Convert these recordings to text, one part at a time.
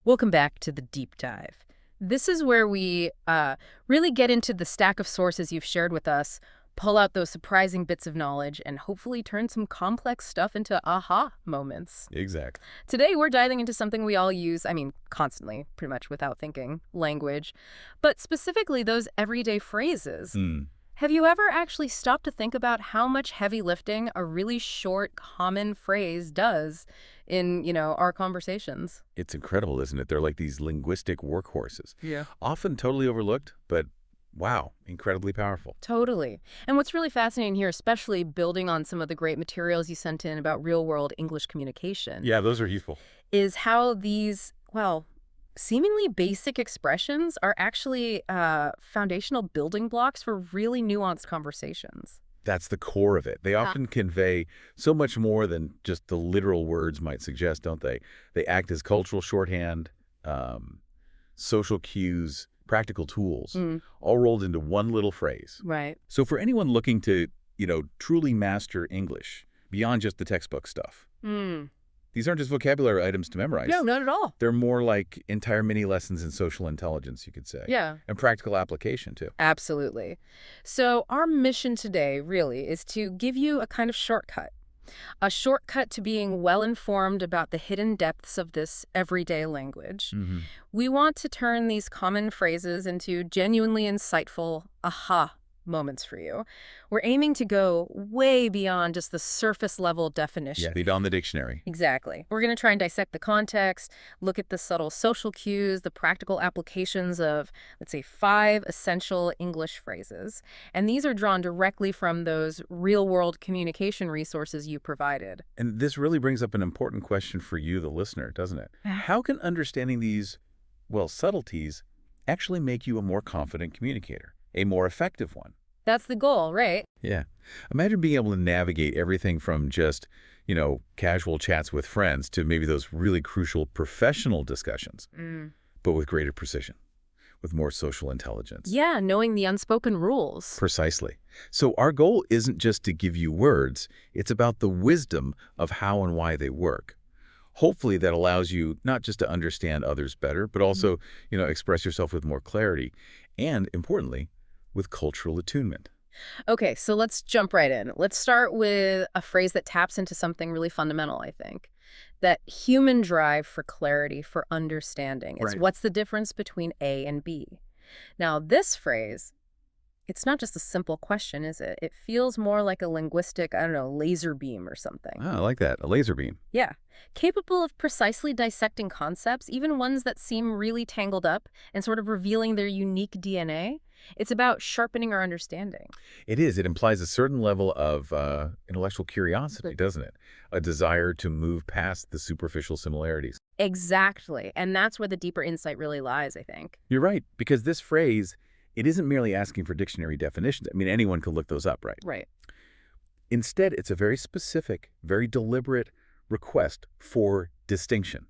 Welcome back to the deep dive. This is where we really get into the stack of sources you've shared with us, pull out those surprising bits of knowledge, and hopefully turn some complex stuff into aha moments. Exactly. Today, we're diving into something we all use, constantly, pretty much without thinking, language, but specifically those everyday phrases. Have you ever actually stopped to think about how much heavy lifting a really short, common phrase does in, our conversations? It's incredible, isn't it? They're like these linguistic workhorses. Yeah. Often totally overlooked, but wow, incredibly powerful. Totally. And what's really fascinating here, especially building on some of the great materials you sent in about real-world English communication, Yeah, those are useful. is how these, seemingly basic expressions are actually foundational building blocks for really nuanced conversations. That's the core of it. They often convey so much more than just the literal words might suggest, don't they? They act as cultural shorthand, social cues, practical tools, all rolled into one little phrase. Right. So for anyone looking to, truly master English beyond just the textbook stuff, these aren't just vocabulary items to memorize. No, not at all. They're more like entire mini lessons in social intelligence, you could say. Yeah. And practical application, too. Absolutely. So our mission today, really, is to give you a kind of shortcut. A shortcut to being well-informed about the hidden depths of this everyday language. We want to turn these common phrases into genuinely insightful aha moments for you. We're aiming to go way beyond just the surface-level definition. Yeah, beyond the dictionary. Exactly. We're going to try and dissect the context, look at the subtle social cues, the practical applications of, let's say, 5 essential English phrases. And these are drawn directly from those real-world communication resources you provided. And this really brings up an important question for you, the listener, doesn't it? How can understanding these, subtleties actually make you a more confident communicator, a more effective one? That's the goal, right? Yeah. Imagine being able to navigate everything from just, casual chats with friends to maybe those really crucial professional discussions, but with greater precision, with more social intelligence. Yeah, knowing the unspoken rules. Precisely. So our goal isn't just to give you words, it's about the wisdom of how and why they work. Hopefully that allows you not just to understand others better, but also, express yourself with more clarity and, importantly, with cultural attunement. Okay, so let's jump right in. Let's start with a phrase that taps into something really fundamental, I think. That human drive for clarity, for understanding. It's what's the difference between A and B. Now, this phrase, it's not just a simple question, is it? It feels more like a linguistic, laser beam or something. Oh, I like that. A laser beam. Yeah. Capable of precisely dissecting concepts, even ones that seem really tangled up, and sort of revealing their unique DNA. It's about sharpening our understanding. It is. It implies a certain level of intellectual curiosity, doesn't it? A desire to move past the superficial similarities. Exactly. And that's where the deeper insight really lies, I think. You're right, because this phrase, it isn't merely asking for dictionary definitions. Anyone could look those up, right? Right. Instead, it's a very specific, very deliberate request for distinction,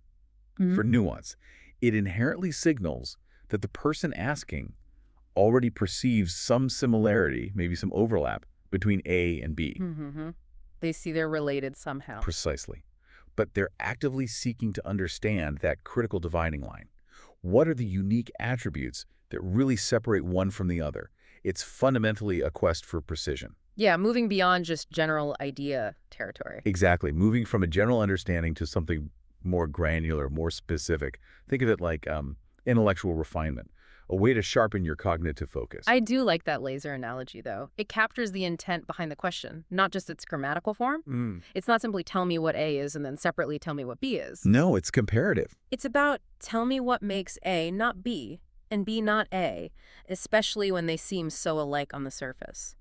for nuance. It inherently signals that the person asking already perceives some similarity, maybe some overlap, between A and B. They see they're related somehow. Precisely. But they're actively seeking to understand that critical dividing line. What are the unique attributes that really separate one from the other? It's fundamentally a quest for precision. Yeah, moving beyond just general idea territory. Exactly. Moving from a general understanding to something more granular, more specific. Think of it like intellectual refinement, a way to sharpen your cognitive focus. I do like that laser analogy, though. It captures the intent behind the question, not just its grammatical form. It's not simply tell me what A is and then separately tell me what B is. No, it's comparative. It's about tell me what makes A not B and B not A, especially when they seem so alike on the surface.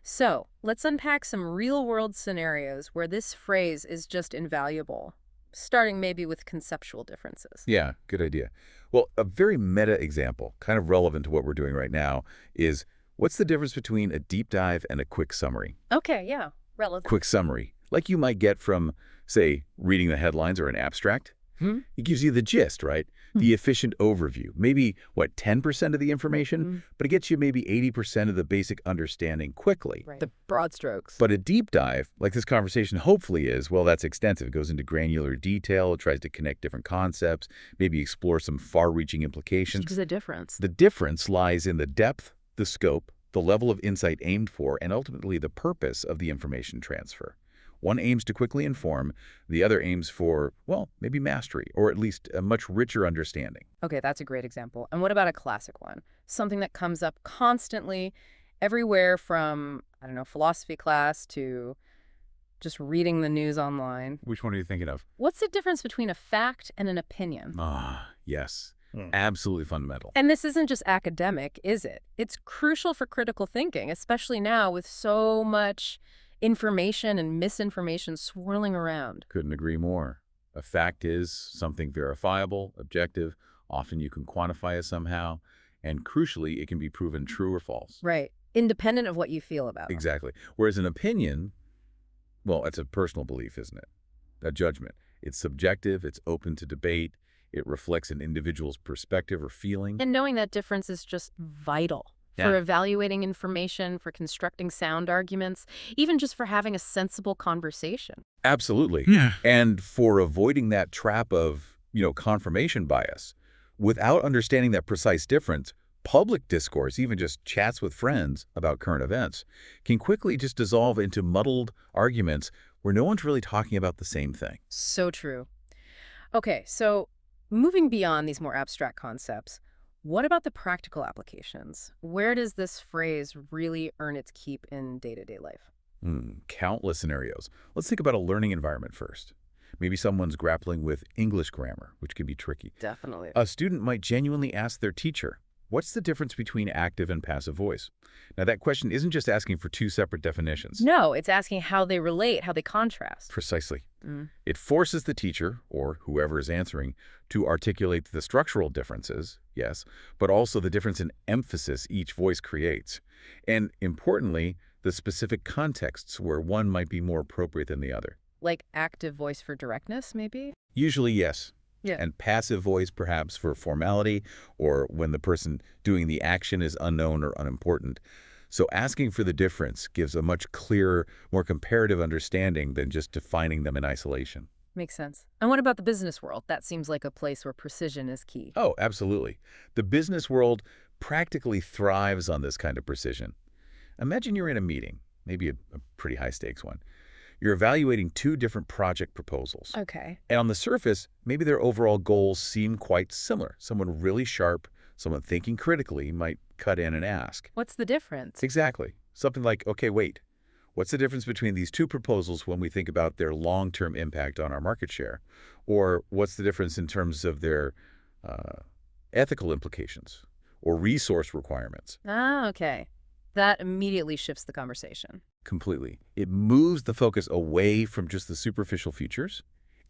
So let's unpack some real-world scenarios where this phrase is just invaluable, starting maybe with conceptual differences. Yeah, good idea. Well, a very meta example, kind of relevant to what we're doing right now, is what's the difference between a deep dive and a quick summary? Okay, yeah, relevant. Quick summary, like you might get from, say, reading the headlines or an abstract. It gives you the gist, right? The efficient overview. Maybe, 10% of the information? But it gets you maybe 80% of the basic understanding quickly. Right. The broad strokes. But a deep dive, like this conversation hopefully is, well, that's extensive. It goes into granular detail. It tries to connect different concepts, maybe explore some far-reaching implications. What's the difference? The difference lies in the depth, the scope, the level of insight aimed for, and ultimately the purpose of the information transfer. One aims to quickly inform, the other aims for, well, maybe mastery, or at least a much richer understanding. Okay, that's a great example. And what about a classic one? Something that comes up constantly, everywhere from, I don't know, philosophy class to just reading the news online. Which one are you thinking of? What's the difference between a fact and an opinion? Yes. Absolutely fundamental. And this isn't just academic, is it? It's crucial for critical thinking, especially now with so much information and misinformation swirling around. Couldn't agree more. A fact is something verifiable, objective, often you can quantify it somehow, and crucially, it can be proven true or false. Right. Independent of what you feel about it. Exactly. Whereas an opinion, well, it's a personal belief, isn't it? A judgment. It's subjective, it's open to debate, it reflects an individual's perspective or feeling. And knowing that difference is just vital. For evaluating information, for constructing sound arguments, even just for having a sensible conversation. Absolutely. And for avoiding that trap of, confirmation bias. Without understanding that precise difference, public discourse, even just chats with friends about current events, can quickly just dissolve into muddled arguments where no one's really talking about the same thing. So true. Okay, so moving beyond these more abstract concepts, what about the practical applications? Where does this phrase really earn its keep in day-to-day life? Countless scenarios. Let's think about a learning environment first. Maybe someone's grappling with English grammar, which can be tricky. Definitely. A student might genuinely ask their teacher, what's the difference between active and passive voice? Now, that question isn't just asking for two separate definitions. No, it's asking how they relate, how they contrast. Precisely. It forces the teacher, or whoever is answering, to articulate the structural differences, yes, but also the difference in emphasis each voice creates. And importantly, the specific contexts where one might be more appropriate than the other. Like active voice for directness, maybe? Usually, yes. Yeah. And passive voice, perhaps, for formality, or when the person doing the action is unknown or unimportant. So asking for the difference gives a much clearer, more comparative understanding than just defining them in isolation. Makes sense. And what about the business world? That seems like a place where precision is key. Oh, absolutely. The business world practically thrives on this kind of precision. Imagine you're in a meeting, maybe a pretty high-stakes one. You're evaluating two different project proposals. Okay. And on the surface, maybe their overall goals seem quite similar. Someone really sharp, someone thinking critically might cut in and ask. What's the difference? Exactly. Something like, okay, wait, what's the difference between these two proposals when we think about their long-term impact on our market share? Or what's the difference in terms of their ethical implications or resource requirements? Okay. That immediately shifts the conversation. Completely. It moves the focus away from just the superficial features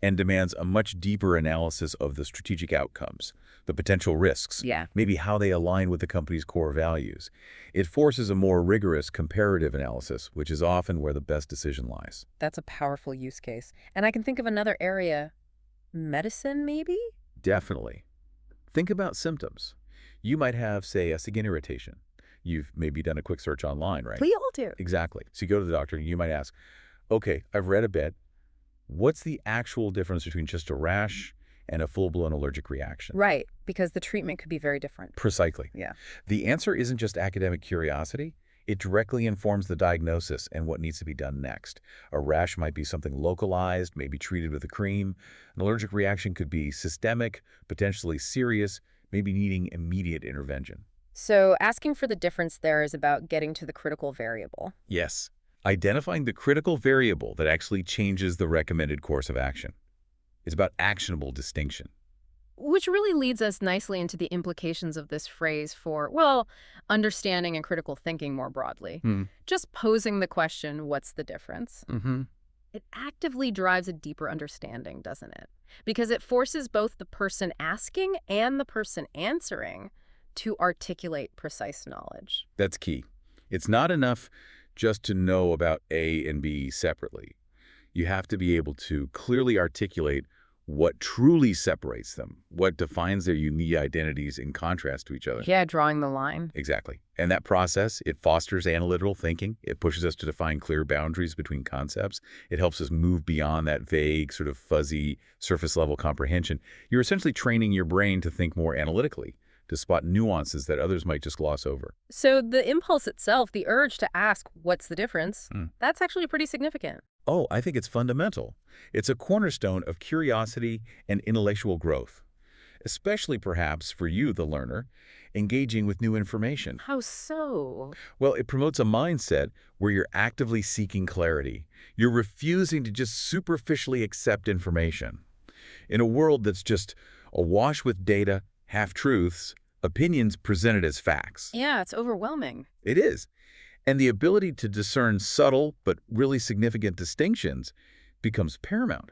and demands a much deeper analysis of the strategic outcomes, the potential risks, maybe how they align with the company's core values. It forces a more rigorous comparative analysis, which is often where the best decision lies. That's a powerful use case. And I can think of another area. Medicine, maybe? Definitely. Think about symptoms. You might have, say, a skin irritation. You've maybe done a quick search online, right? We all do. Exactly. So you go to the doctor and you might ask, okay, I've read a bit. What's the actual difference between just a rash and a full-blown allergic reaction? Right, because the treatment could be very different. Precisely. Yeah. The answer isn't just academic curiosity. It directly informs the diagnosis and what needs to be done next. A rash might be something localized, maybe treated with a cream. An allergic reaction could be systemic, potentially serious, maybe needing immediate intervention. So asking for the difference there is about getting to the critical variable. Yes. Identifying the critical variable that actually changes the recommended course of action. It's about actionable distinction. Which really leads us nicely into the implications of this phrase for, well, understanding and critical thinking more broadly. Just posing the question, what's the difference? It actively drives a deeper understanding, doesn't it? Because it forces both the person asking and the person answering to articulate precise knowledge. That's key. It's not enough just to know about A and B separately. You have to be able to clearly articulate what truly separates them, what defines their unique identities in contrast to each other. Yeah, drawing the line. Exactly. And that process, it fosters analytical thinking. It pushes us to define clear boundaries between concepts. It helps us move beyond that vague, sort of fuzzy, surface-level comprehension. You're essentially training your brain to think more analytically, to spot nuances that others might just gloss over. So the impulse itself, the urge to ask, what's the difference, that's actually pretty significant. Oh, I think it's fundamental. It's a cornerstone of curiosity and intellectual growth, especially perhaps for you, the learner, engaging with new information. How so? Well, it promotes a mindset where you're actively seeking clarity. You're refusing to just superficially accept information. In a world that's just awash with data, half-truths, opinions presented as facts. Yeah, it's overwhelming. It is. And the ability to discern subtle but really significant distinctions becomes paramount.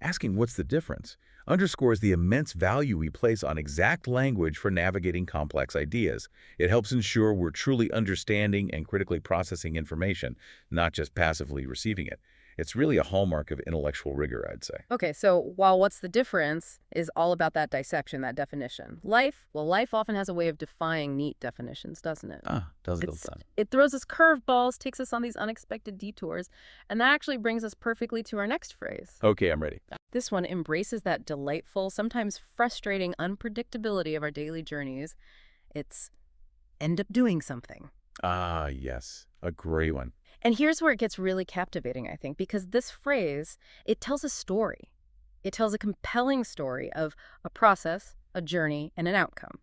Asking what's the difference underscores the immense value we place on exact language for navigating complex ideas. It helps ensure we're truly understanding and critically processing information, not just passively receiving it. It's really a hallmark of intellectual rigor, I'd say. Okay, so while what's the difference is all about that dissection, that definition. Life often has a way of defying neat definitions, doesn't it? Does it all the time. It throws us curveballs, takes us on these unexpected detours, and that actually brings us perfectly to our next phrase. Okay, I'm ready. This one embraces that delightful, sometimes frustrating unpredictability of our daily journeys. It's end up doing something. Yes, a great one. And here's where it gets really captivating, I think, because this phrase, it tells a story. It tells a compelling story of a process, a journey, and an outcome,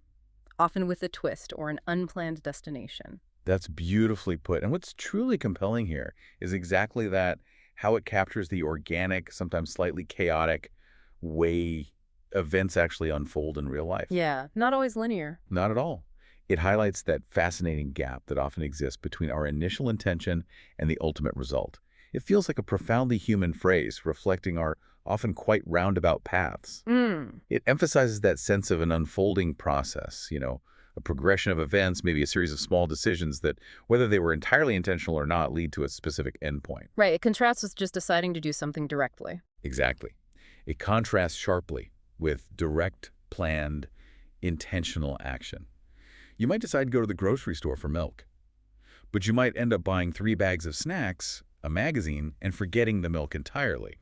often with a twist or an unplanned destination. That's beautifully put. And what's truly compelling here is exactly that, how it captures the organic, sometimes slightly chaotic way events actually unfold in real life. Yeah, not always linear. Not at all. It highlights that fascinating gap that often exists between our initial intention and the ultimate result. It feels like a profoundly human phrase reflecting our often quite roundabout paths. It emphasizes that sense of an unfolding process, a progression of events, maybe a series of small decisions that, whether they were entirely intentional or not, lead to a specific endpoint. Right, it contrasts with just deciding to do something directly. Exactly. It contrasts sharply with direct, planned, intentional action. You might decide to go to the grocery store for milk, but you might end up buying 3 bags of snacks, a magazine, and forgetting the milk entirely.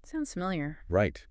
Sounds familiar. Right.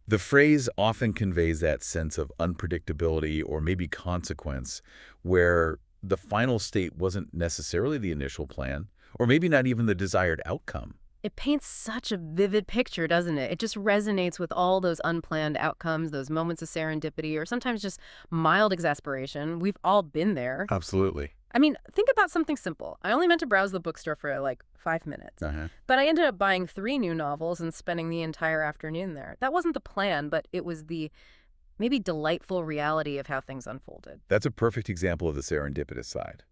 The phrase often conveys that sense of unpredictability or maybe consequence, where the final state wasn't necessarily the initial plan, or maybe not even the desired outcome. It paints such a vivid picture, doesn't it? It just resonates with all those unplanned outcomes, those moments of serendipity, or sometimes just mild exasperation. We've all been there. Absolutely. I mean, think about something simple. I only meant to browse the bookstore for like 5 minutes. But I ended up buying 3 new novels and spending the entire afternoon there. That wasn't the plan, but it was the maybe delightful reality of how things unfolded. That's a perfect example of the serendipitous side.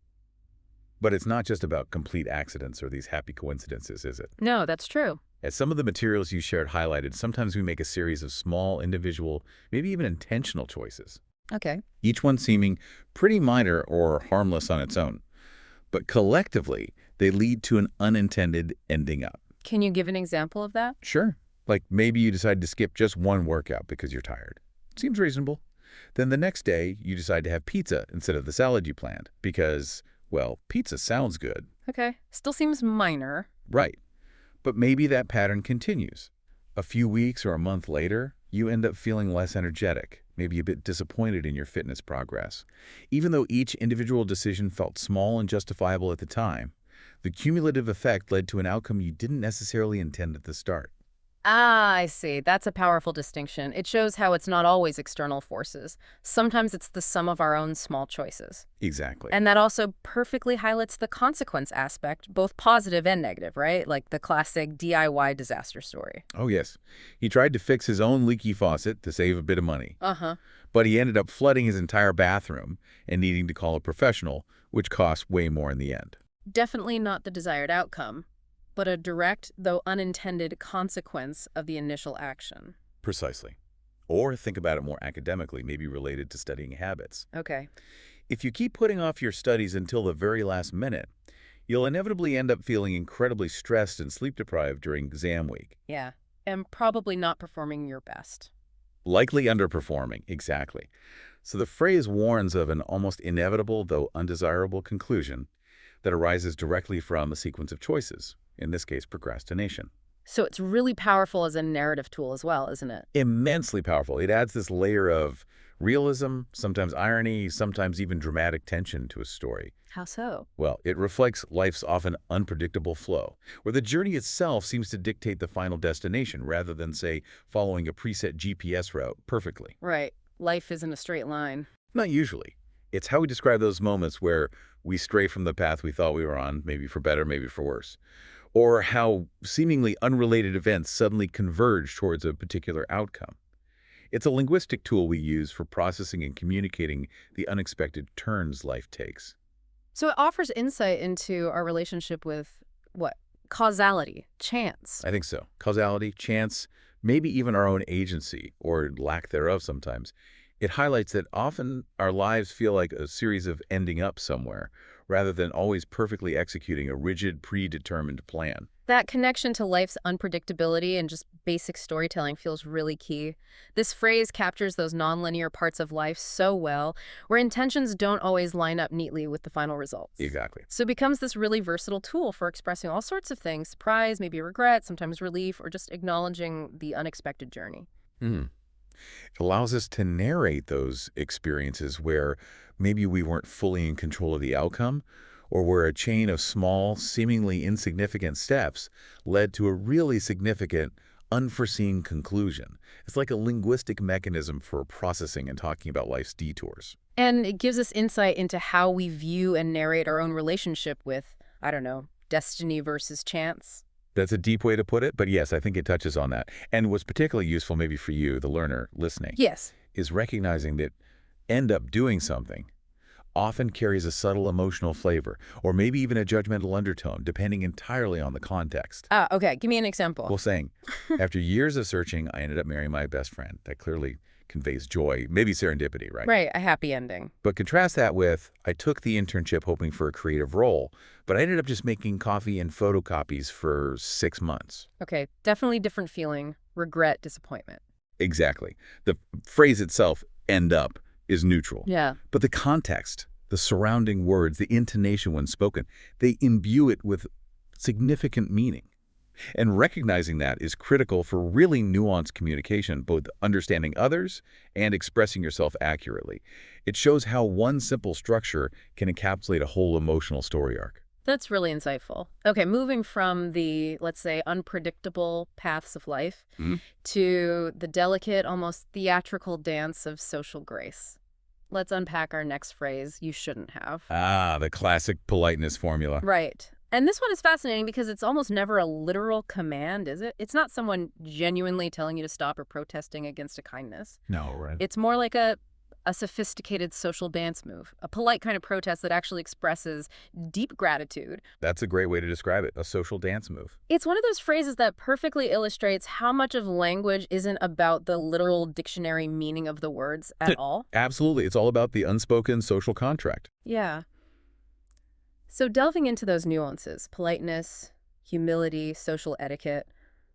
But it's not just about complete accidents or these happy coincidences, is it? No, that's true. As some of the materials you shared highlighted, sometimes we make a series of small, individual, maybe even intentional choices. Okay. Each one seeming pretty minor or harmless on its own. But collectively, they lead to an unintended ending up. Can you give an example of that? Sure. Like maybe you decide to skip just one workout because you're tired. Seems reasonable. Then the next day, you decide to have pizza instead of the salad you planned because, well, pizza sounds good. Okay. Still seems minor. Right. But maybe that pattern continues. A few weeks or a month later, you end up feeling less energetic, maybe a bit disappointed in your fitness progress. Even though each individual decision felt small and justifiable at the time, the cumulative effect led to an outcome you didn't necessarily intend at the start. Ah, I see. That's a powerful distinction. It shows how it's not always external forces. Sometimes it's the sum of our own small choices. Exactly. And that also perfectly highlights the consequence aspect, both positive and negative, right? Like the classic DIY disaster story. Oh, yes. He tried to fix his own leaky faucet to save a bit of money. But he ended up flooding his entire bathroom and needing to call a professional, which cost way more in the end. Definitely not the desired outcome, but a direct, though unintended, consequence of the initial action. Precisely. Or think about it more academically, maybe related to studying habits. Okay. If you keep putting off your studies until the very last minute, you'll inevitably end up feeling incredibly stressed and sleep-deprived during exam week. Yeah. and probably not performing your best. Likely underperforming, exactly. So the phrase warns of an almost inevitable, though undesirable, conclusion that arises directly from a sequence of choices, in this case, procrastination. So it's really powerful as a narrative tool as well, isn't it? Immensely powerful. It adds this layer of realism, sometimes irony, sometimes even dramatic tension to a story. How so? Well, it reflects life's often unpredictable flow, where the journey itself seems to dictate the final destination rather than, say, following a preset GPS route perfectly. Right. Life isn't a straight line. Not usually. It's how we describe those moments where we stray from the path we thought we were on, maybe for better, maybe for worse. Or how seemingly unrelated events suddenly converge towards a particular outcome. It's a linguistic tool we use for processing and communicating the unexpected turns life takes. So it offers insight into our relationship with, what? Causality, chance. I think so. Causality, chance, maybe even our own agency, or lack thereof sometimes. It highlights that often our lives feel like a series of ending up somewhere, rather than always perfectly executing a rigid, predetermined plan. That connection to life's unpredictability and just basic storytelling feels really key. This phrase captures those nonlinear parts of life so well, where intentions don't always line up neatly with the final results. Exactly. So it becomes this really versatile tool for expressing all sorts of things: surprise, maybe regret, sometimes relief, or just acknowledging the unexpected journey. It allows us to narrate those experiences where maybe we weren't fully in control of the outcome, or where a chain of small, seemingly insignificant steps led to a really significant, unforeseen conclusion. It's like a linguistic mechanism for processing and talking about life's detours. And it gives us insight into how we view and narrate our own relationship with, I don't know, destiny versus chance. That's a deep way to put it, but yes, I think it touches on that. And what's particularly useful maybe for you, the learner listening, Yes. is recognizing that end up doing something often carries a subtle emotional flavor, or maybe even a judgmental undertone, depending entirely on the context. Okay. Give me an example. Well, saying, after years of searching, I ended up marrying my best friend. That clearly conveys joy, maybe serendipity, right? Right. A happy ending. But contrast that with, I took the internship hoping for a creative role, but I ended up just making coffee and photocopies for 6 months. Okay. Definitely different feeling. Regret, disappointment. Exactly. The phrase itself, end up, is neutral. Yeah. But the context, the surrounding words, the intonation when spoken, they imbue it with significant meaning. And recognizing that is critical for really nuanced communication, both understanding others and expressing yourself accurately. It shows how one simple structure can encapsulate a whole emotional story arc. That's really insightful. Okay, moving from the, let's say, unpredictable paths of life to the delicate, almost theatrical dance of social grace. Let's unpack our next phrase, you shouldn't have. Ah, the classic politeness formula. Right. And this one is fascinating because it's almost never a literal command, is it? It's not someone genuinely telling you to stop or protesting against a kindness. No, right. It's more like a sophisticated social dance move, a polite kind of protest that actually expresses deep gratitude. That's a great way to describe it, a social dance move. It's one of those phrases that perfectly illustrates how much of language isn't about the literal dictionary meaning of the words at all. Absolutely. It's all about the unspoken social contract. Yeah. So delving into those nuances, politeness, humility, social etiquette,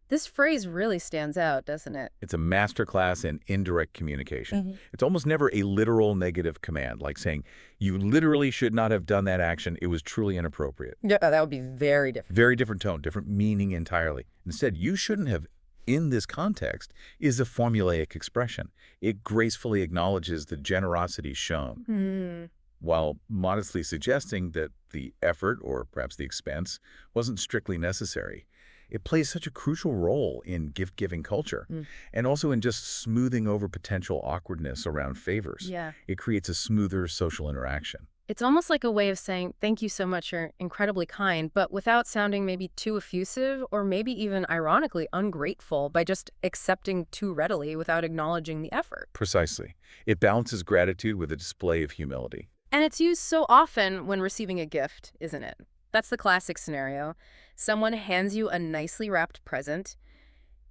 this phrase really stands out, doesn't it? It's a masterclass in indirect communication. It's almost never a literal negative command, like saying, you literally should not have done that action. It was truly inappropriate. Yeah, that would be very different. Very different tone, different meaning entirely. Instead, you shouldn't have, in this context, is a formulaic expression. It gracefully acknowledges the generosity shown, while modestly suggesting that the effort, or perhaps the expense, wasn't strictly necessary. It plays such a crucial role in gift-giving culture and also in just smoothing over potential awkwardness around favors. Yeah. It creates a smoother social interaction. It's almost like a way of saying, thank you so much, you're incredibly kind, but without sounding maybe too effusive or maybe even ironically ungrateful by just accepting too readily without acknowledging the effort. Precisely. It balances gratitude with a display of humility. And it's used so often when receiving a gift, isn't it? That's the classic scenario. Someone hands you a nicely wrapped present.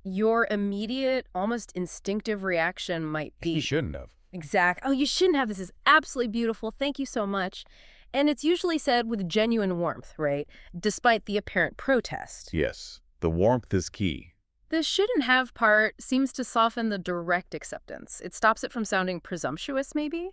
Your immediate, almost instinctive reaction might be, He shouldn't have. Oh, you shouldn't have. This is absolutely beautiful. Thank you so much. And it's usually said with genuine warmth, right? Despite the apparent protest. Yes. The warmth is key. The shouldn't have part seems to soften the direct acceptance. It stops it from sounding presumptuous, maybe,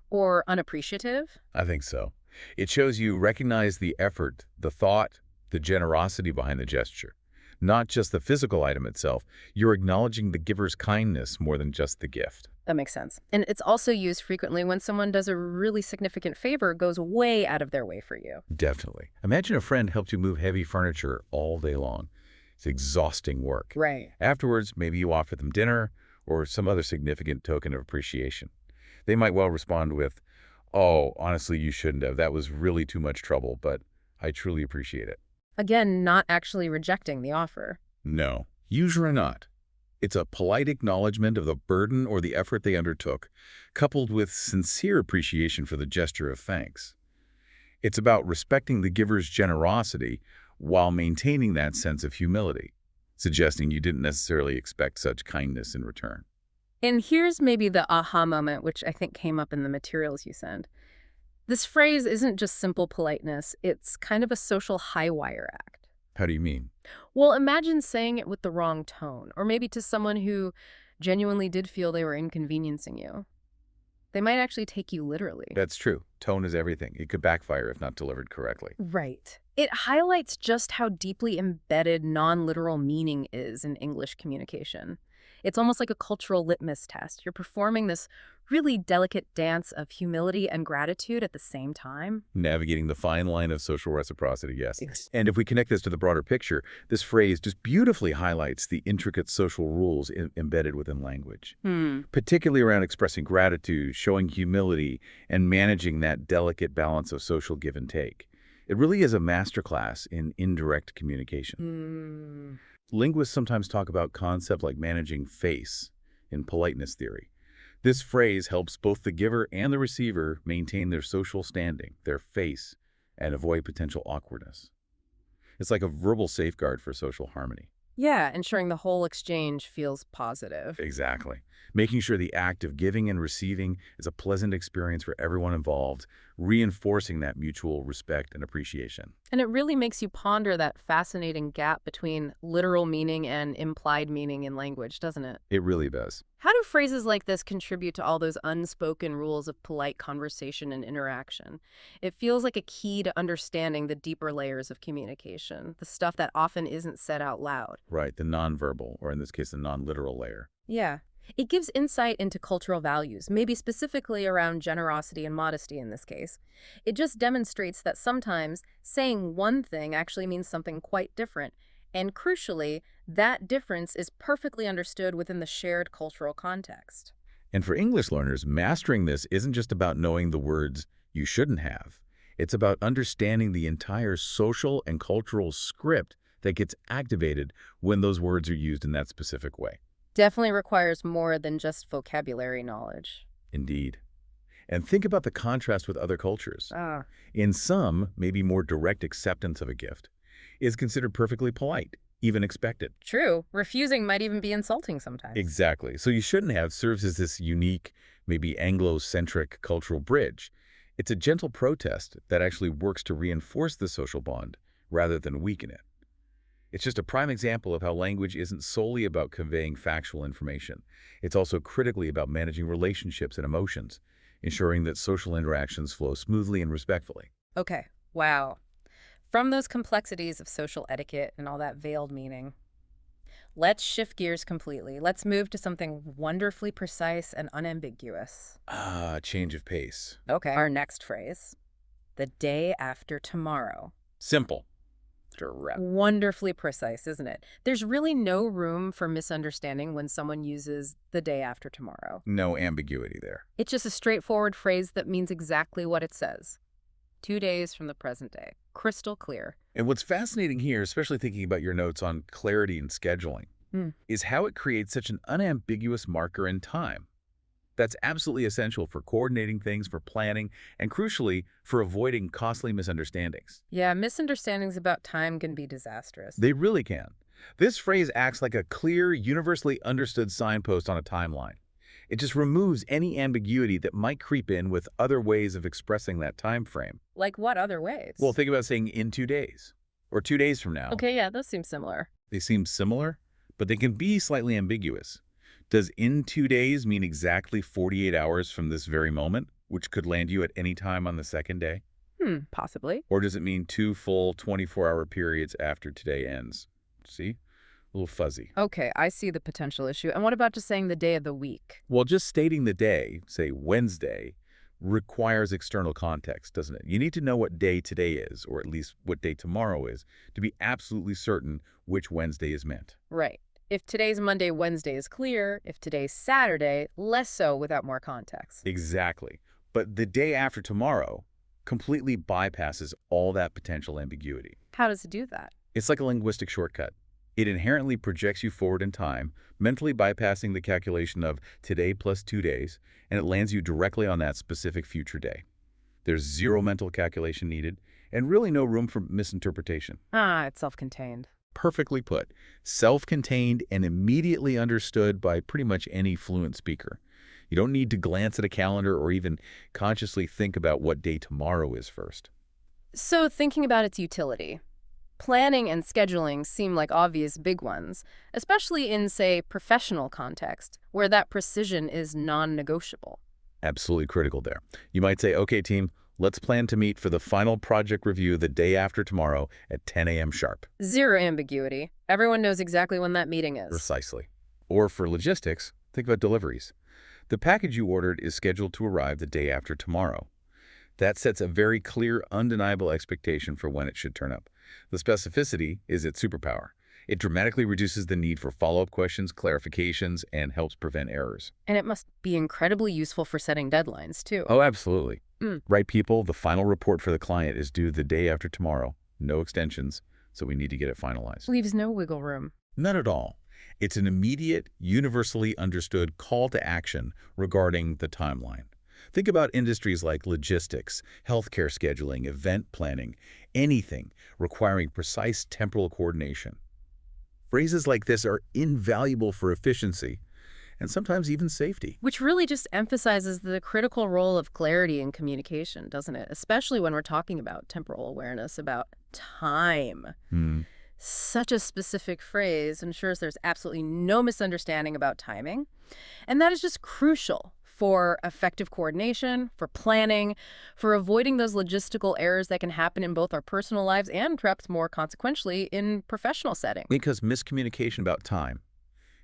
or unappreciative. I think so. It shows you recognize the effort, the thought, the generosity behind the gesture. Not just the physical item itself. You're acknowledging the giver's kindness more than just the gift. That makes sense. And it's also used frequently when someone does a really significant favor, goes way out of their way for you. Definitely. Imagine a friend helped you move heavy furniture all day long. It's exhausting work. Right. Afterwards, maybe you offer them dinner or some other significant token of appreciation. They might well respond with, "Oh, honestly, you shouldn't have. That was really too much trouble, but I truly appreciate it." Again, not actually rejecting the offer. No, usually not. It's a polite acknowledgement of the burden or the effort they undertook, coupled with sincere appreciation for the gesture of thanks. It's about respecting the giver's generosity while maintaining that sense of humility, suggesting you didn't necessarily expect such kindness in return. And here's maybe the aha moment, which I think came up in the materials you sent. This phrase isn't just simple politeness, it's kind of a social high-wire act. How do you mean? Well, imagine saying it with the wrong tone, or maybe to someone who genuinely did feel they were inconveniencing you. They might actually take you literally. That's true. Tone is everything. It could backfire if not delivered correctly. Right. It highlights just how deeply embedded non-literal meaning is in English communication. It's almost like a cultural litmus test. You're performing this really delicate dance of humility and gratitude at the same time. Navigating the fine line of social reciprocity, yes. Yes. And if we connect this to the broader picture, this phrase just beautifully highlights the intricate social rules embedded within language, particularly around expressing gratitude, showing humility, and managing that delicate balance of social give and take. It really is a masterclass in indirect communication. Linguists sometimes talk about concepts like managing face in politeness theory. This phrase helps both the giver and the receiver maintain their social standing, their face, and avoid potential awkwardness. It's like a verbal safeguard for social harmony. Yeah, ensuring the whole exchange feels positive. Exactly. Making sure the act of giving and receiving is a pleasant experience for everyone involved, reinforcing that mutual respect and appreciation. And it really makes you ponder that fascinating gap between literal meaning and implied meaning in language, doesn't it? It really does. How do phrases like this contribute to all those unspoken rules of polite conversation and interaction? It feels like a key to understanding the deeper layers of communication, the stuff that often isn't said out loud. Right, the nonverbal, or in this case, the non-literal layer. Yeah. It gives insight into cultural values, maybe specifically around generosity and modesty in this case. It just demonstrates that sometimes saying one thing actually means something quite different. And crucially, that difference is perfectly understood within the shared cultural context. And for English learners, mastering this isn't just about knowing the words you shouldn't have. It's about understanding the entire social and cultural script that gets activated when those words are used in that specific way. Definitely requires more than just vocabulary knowledge. Indeed. And think about the contrast with other cultures. In some, maybe more direct acceptance of a gift is considered perfectly polite, even expected. True. Refusing might even be insulting sometimes. Exactly. So you shouldn't have serves as this unique, maybe Anglo-centric cultural bridge. It's a gentle protest that actually works to reinforce the social bond rather than weaken it. It's just a prime example of how language isn't solely about conveying factual information. It's also critically about managing relationships and emotions, ensuring that social interactions flow smoothly and respectfully. Okay. Wow. From those complexities of social etiquette and all that veiled meaning, let's shift gears completely. Let's move to something wonderfully precise and unambiguous. Change of pace. Okay. Our next phrase, the day after tomorrow. Simple. Direct. Wonderfully precise, isn't it? There's really no room for misunderstanding when someone uses the day after tomorrow. No ambiguity there. It's just a straightforward phrase that means exactly what it says. 2 days from the present day. Crystal clear. And what's fascinating here, especially thinking about your notes on clarity and scheduling, is how it creates such an unambiguous marker in time. That's absolutely essential for coordinating things, for planning, and crucially, for avoiding costly misunderstandings. Yeah, misunderstandings about time can be disastrous. They really can. This phrase acts like a clear, universally understood signpost on a timeline. It just removes any ambiguity that might creep in with other ways of expressing that time frame. Like what other ways? Well, think about saying in 2 days, or 2 days from now. Okay, yeah, those seem similar. They seem similar, but they can be slightly ambiguous. Does in 2 days mean exactly 48 hours from this very moment, which could land you at any time on the second day? Possibly. Or does it mean 2 full 24-hour periods after today ends? See? A little fuzzy. Okay, I see the potential issue. And what about just saying the day of the week? Well, just stating the day, say Wednesday, requires external context, doesn't it? You need to know what day today is, or at least what day tomorrow is, to be absolutely certain which Wednesday is meant. Right. If today's Monday, Wednesday is clear. If today's Saturday, less so without more context. Exactly. But the day after tomorrow completely bypasses all that potential ambiguity. How does it do that? It's like a linguistic shortcut. It inherently projects you forward in time, mentally bypassing the calculation of today plus 2 days, and it lands you directly on that specific future day. There's zero mental calculation needed, and really no room for misinterpretation. It's self-contained. Perfectly put. Self-contained and immediately understood by pretty much any fluent speaker. You don't need to glance at a calendar or even consciously think about what day tomorrow is first. So thinking about its utility, planning and scheduling seem like obvious big ones, especially in, say, professional context, where that precision is non-negotiable. Absolutely critical there. You might say, okay, team, let's plan to meet for the final project review the day after tomorrow at 10 a.m. sharp. Zero ambiguity. Everyone knows exactly when that meeting is. Precisely. Or for logistics, think about deliveries. The package you ordered is scheduled to arrive the day after tomorrow. That sets a very clear, undeniable expectation for when it should turn up. The specificity is its superpower. It dramatically reduces the need for follow-up questions, clarifications, and helps prevent errors. And it must be incredibly useful for setting deadlines, too. Oh, absolutely. Right, people, the final report for the client is due the day after tomorrow. No extensions, so we need to get it finalized. Leaves no wiggle room. None at all. It's an immediate, universally understood call to action regarding the timeline. Think about industries like logistics, healthcare scheduling, event planning, anything requiring precise temporal coordination. Phrases like this are invaluable for efficiency and sometimes even safety. Which really just emphasizes the critical role of clarity in communication, doesn't it? Especially when we're talking about temporal awareness, about time. Such a specific phrase ensures there's absolutely no misunderstanding about timing. And that is just crucial for effective coordination, for planning, for avoiding those logistical errors that can happen in both our personal lives and perhaps more consequentially in professional settings. Because miscommunication about time,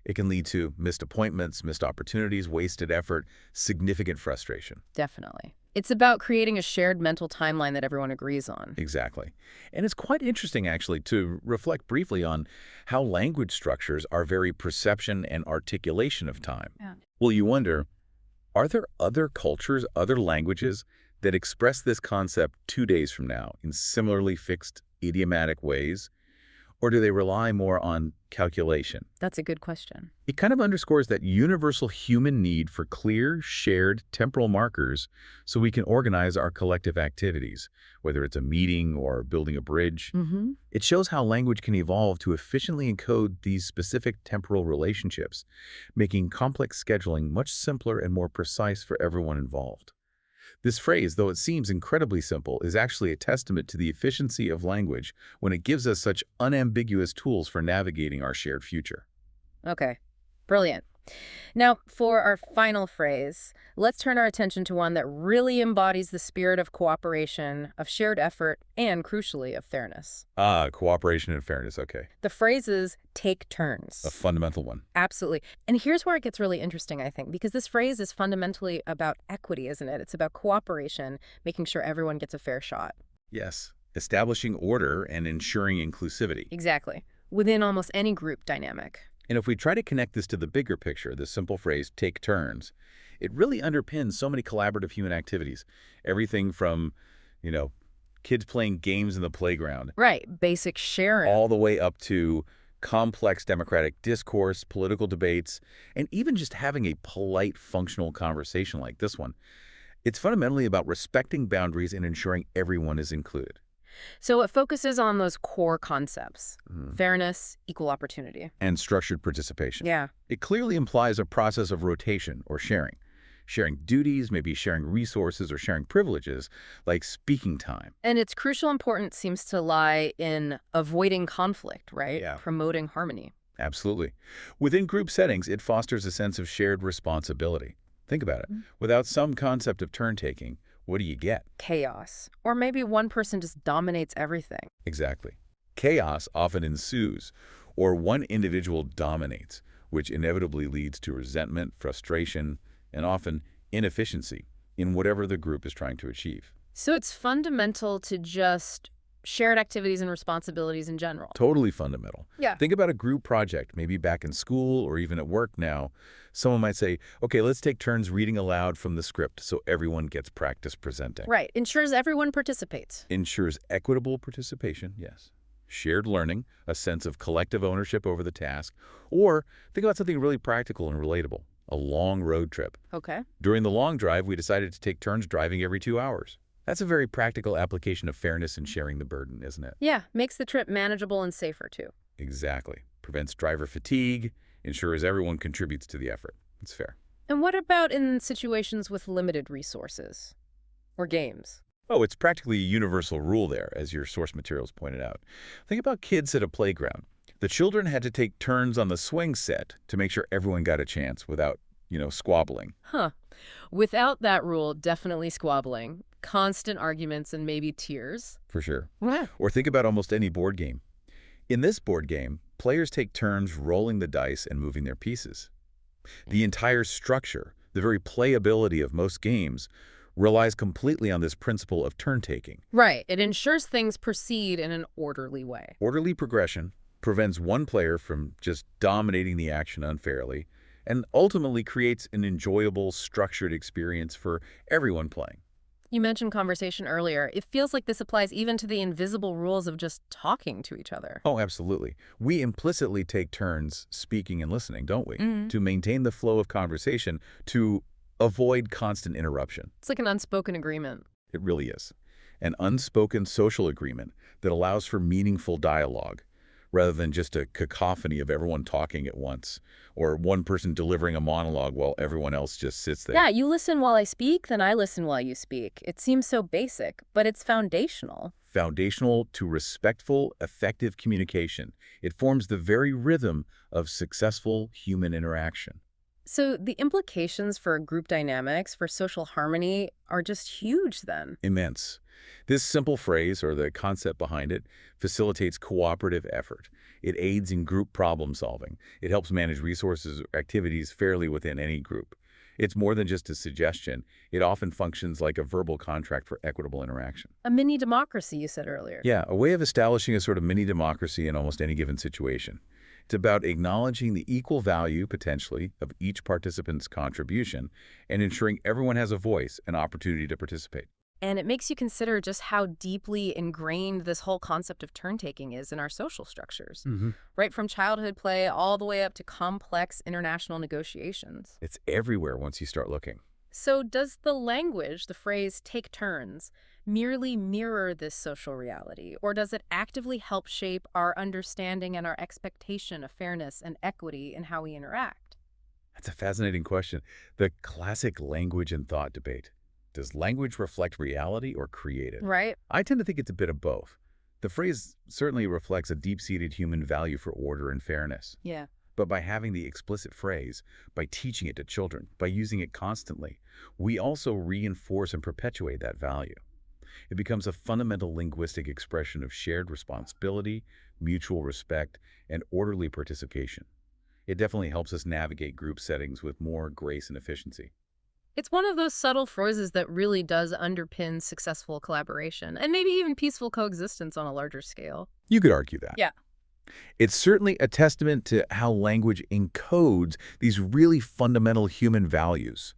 it can lead to missed appointments, missed opportunities, wasted effort, significant frustration. Definitely. It's about creating a shared mental timeline that everyone agrees on. Exactly. And it's quite interesting, actually, to reflect briefly on how language structures are very perception and articulation of time. Yeah. Well, you wonder, are there other cultures, other languages that express this concept 2 days from now in similarly fixed idiomatic ways? Or do they rely more on calculation? That's a good question. It kind of underscores that universal human need for clear, shared temporal markers so we can organize our collective activities, whether it's a meeting or building a bridge. It shows how language can evolve to efficiently encode these specific temporal relationships, making complex scheduling much simpler and more precise for everyone involved. This phrase, though it seems incredibly simple, is actually a testament to the efficiency of language when it gives us such unambiguous tools for navigating our shared future. Okay, brilliant. Now, for our final phrase, let's turn our attention to one that really embodies the spirit of cooperation, of shared effort, and, crucially, of fairness. Cooperation and fairness, okay. The phrase is take turns. A fundamental one. Absolutely. And here's where it gets really interesting, I think, because this phrase is fundamentally about equity, isn't it? It's about cooperation, making sure everyone gets a fair shot. Yes, establishing order and ensuring inclusivity. Exactly. Within almost any group dynamic. And if we try to connect this to the bigger picture, the simple phrase, take turns, it really underpins so many collaborative human activities. Everything from, kids playing games in the playground. Right, basic sharing. All the way up to complex democratic discourse, political debates, and even just having a polite, functional conversation like this one. It's fundamentally about respecting boundaries and ensuring everyone is included. So it focuses on those core concepts, fairness, equal opportunity. And structured participation. Yeah. It clearly implies a process of rotation or sharing. Sharing duties, maybe sharing resources or sharing privileges, like speaking time. And its crucial importance seems to lie in avoiding conflict, right? Yeah. Promoting harmony. Absolutely. Within group settings, it fosters a sense of shared responsibility. Think about it. Without some concept of turn-taking, what do you get? Chaos. Or maybe one person just dominates everything. Exactly. Chaos often ensues, or one individual dominates, which inevitably leads to resentment, frustration, and often inefficiency in whatever the group is trying to achieve. So it's fundamental to just shared activities and responsibilities in general. Totally fundamental. Yeah. Think about a group project, maybe back in school or even at work now. Someone might say, okay, let's take turns reading aloud from the script so everyone gets practice presenting. Right. Ensures everyone participates. Ensures equitable participation, yes. Shared learning, a sense of collective ownership over the task. Or think about something really practical and relatable, a long road trip. Okay. During the long drive, we decided to take turns driving every 2 hours. That's a very practical application of fairness in sharing the burden, isn't it? Yeah. Makes the trip manageable and safer, too. Exactly. Prevents driver fatigue, ensures everyone contributes to the effort. It's fair. And what about in situations with limited resources or games? Oh, it's practically a universal rule there, as your source materials pointed out. Think about kids at a playground. The children had to take turns on the swing set to make sure everyone got a chance without, squabbling. Huh. Without that rule, definitely squabbling, constant arguments, and maybe tears. For sure. Wow. Or think about almost any board game. In this board game, players take turns rolling the dice and moving their pieces. The entire structure, the very playability of most games, relies completely on this principle of turn-taking. Right. It ensures things proceed in an orderly way. Orderly progression prevents one player from just dominating the action unfairly and ultimately creates an enjoyable, structured experience for everyone playing. You mentioned conversation earlier. It feels like this applies even to the invisible rules of just talking to each other. Oh, absolutely. We implicitly take turns speaking and listening, don't we? To maintain the flow of conversation, to avoid constant interruption. It's like an unspoken agreement. It really is. An unspoken social agreement that allows for meaningful dialogue, rather than just a cacophony of everyone talking at once, or one person delivering a monologue while everyone else just sits there. Yeah, you listen while I speak, then I listen while you speak. It seems so basic, but it's foundational. Foundational to respectful, effective communication. It forms the very rhythm of successful human interaction. So the implications for group dynamics, for social harmony, are just huge then. Immense. This simple phrase, or the concept behind it, facilitates cooperative effort. It aids in group problem solving. It helps manage resources or activities fairly within any group. It's more than just a suggestion. It often functions like a verbal contract for equitable interaction. A mini democracy, you said earlier. Yeah, a way of establishing a sort of mini democracy in almost any given situation. It's about acknowledging the equal value, potentially, of each participant's contribution and ensuring everyone has a voice and opportunity to participate. And it makes you consider just how deeply ingrained this whole concept of turn-taking is in our social structures. Right from childhood play all the way up to complex international negotiations. It's everywhere once you start looking. So does the language, the phrase take turns, merely mirror this social reality, or does it actively help shape our understanding and our expectation of fairness and equity in how we interact? That's a fascinating question. The classic language and thought debate. Does language reflect reality or create it? Right. I tend to think it's a bit of both. The phrase certainly reflects a deep-seated human value for order and fairness. Yeah. But by having the explicit phrase, by teaching it to children, by using it constantly, we also reinforce and perpetuate that value. It becomes a fundamental linguistic expression of shared responsibility, mutual respect, and orderly participation. It definitely helps us navigate group settings with more grace and efficiency. It's one of those subtle phrases that really does underpin successful collaboration and maybe even peaceful coexistence on a larger scale. You could argue that. Yeah. It's certainly a testament to how language encodes these really fundamental human values.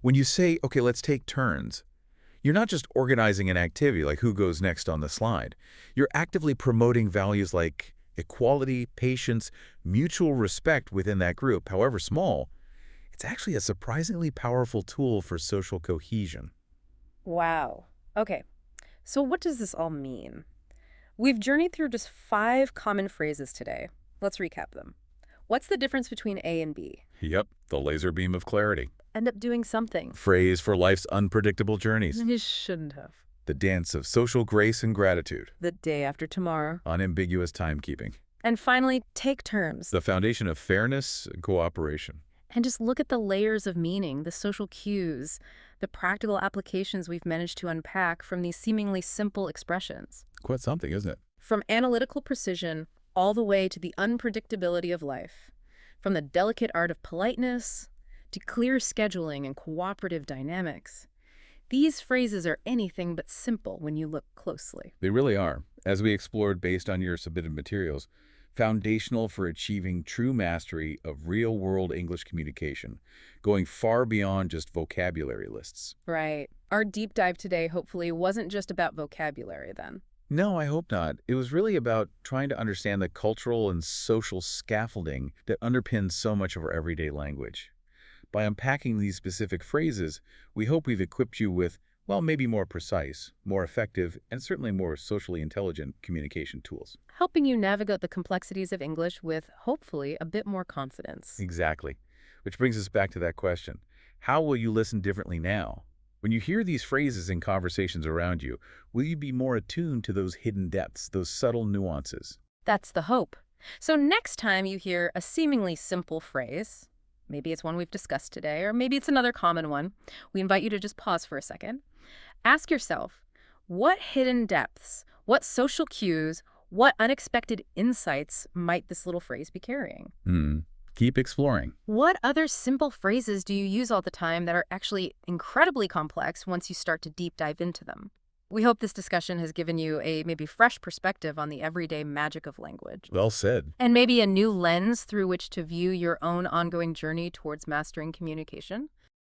When you say, okay, let's take turns, you're not just organizing an activity like who goes next on the slide. You're actively promoting values like equality, patience, mutual respect within that group, however small. It's actually a surprisingly powerful tool for social cohesion. Wow. Okay. So what does this all mean? We've journeyed through just 5 common phrases today. Let's recap them. What's the difference between A and B? Yep, the laser beam of clarity. End up doing something. Phrase for life's unpredictable journeys. You shouldn't have. The dance of social grace and gratitude. The day after tomorrow. Unambiguous timekeeping. And finally, take terms. The foundation of fairness and cooperation. And just look at the layers of meaning, the social cues, the practical applications we've managed to unpack from these seemingly simple expressions. Quite something, isn't it? From analytical precision all the way to the unpredictability of life. From the delicate art of politeness to clear scheduling and cooperative dynamics. These phrases are anything but simple when you look closely. They really are. As we explored based on your submitted materials, foundational for achieving true mastery of real-world English communication, going far beyond just vocabulary lists. Right. Our deep dive today hopefully wasn't just about vocabulary then. No, I hope not. It was really about trying to understand the cultural and social scaffolding that underpins so much of our everyday language. By unpacking these specific phrases, we hope we've equipped you with, well, maybe more precise, more effective, and certainly more socially intelligent communication tools. Helping you navigate the complexities of English with, hopefully, a bit more confidence. Exactly. Which brings us back to that question. How will you listen differently now? When you hear these phrases in conversations around you, will you be more attuned to those hidden depths, those subtle nuances? That's the hope. So next time you hear a seemingly simple phrase, maybe it's one we've discussed today, or maybe it's another common one, we invite you to just pause for a second. Ask yourself, what hidden depths, what social cues, what unexpected insights might this little phrase be carrying? Keep exploring. What other simple phrases do you use all the time that are actually incredibly complex once you start to deep dive into them? We hope this discussion has given you a maybe fresh perspective on the everyday magic of language. Well said. And maybe a new lens through which to view your own ongoing journey towards mastering communication.